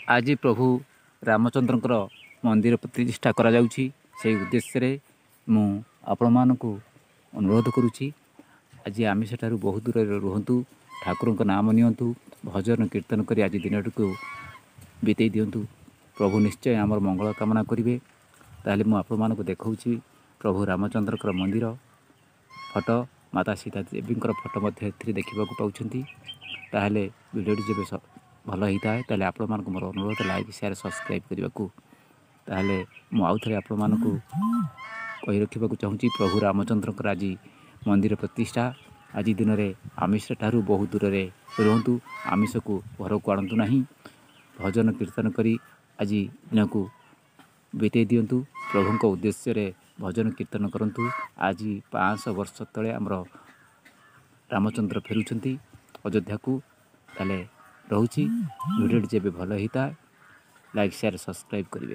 आज प्रभु रामचंद्र मंदिर प्रतिष्ठा करा जाउछि। से उद्देश्य मु आपण मानकु अनुरोध करुछि आज आम सेठारु बहुत दूर रुहतु ठाकुर नाम नियंतु भजन कीर्तन करी आज दिन को बीते दिंतु प्रभु निश्चय आमर मंगल कामना करेंगे। ताहले मु आपण मानकु देखौछि प्रभु रामचंद्र मंदिर फोटो माता सीता देवी फोटो मध्य देखा पाँच। ताहले वीडियोटी जब भल होता है ताहले आपण मानकु मोर अनुरोध लाइक शेयर सब्सक्राइब करने को। ताहले मु आउ थे आपण मानकु कहि रखिबाकु चाहूँगी प्रभु रामचंद्र आज मंदिर प्रतिष्ठा आज दिन में आमिष ठारू बहुत दूर रे रुहतु आमिष को घर को आणतु नहीं भजन कीर्तन करी आज दिन को बीते दिंतु प्रभु उद्देश्य रे भजन कीर्तन करंतु। आज 500 वर्ष तले आमर रामचंद्र फेरुछंती अयोध्या को। ताले रहूची वीडियो जब भल होता है लाइक शेयर सब्सक्राइब करेंगे।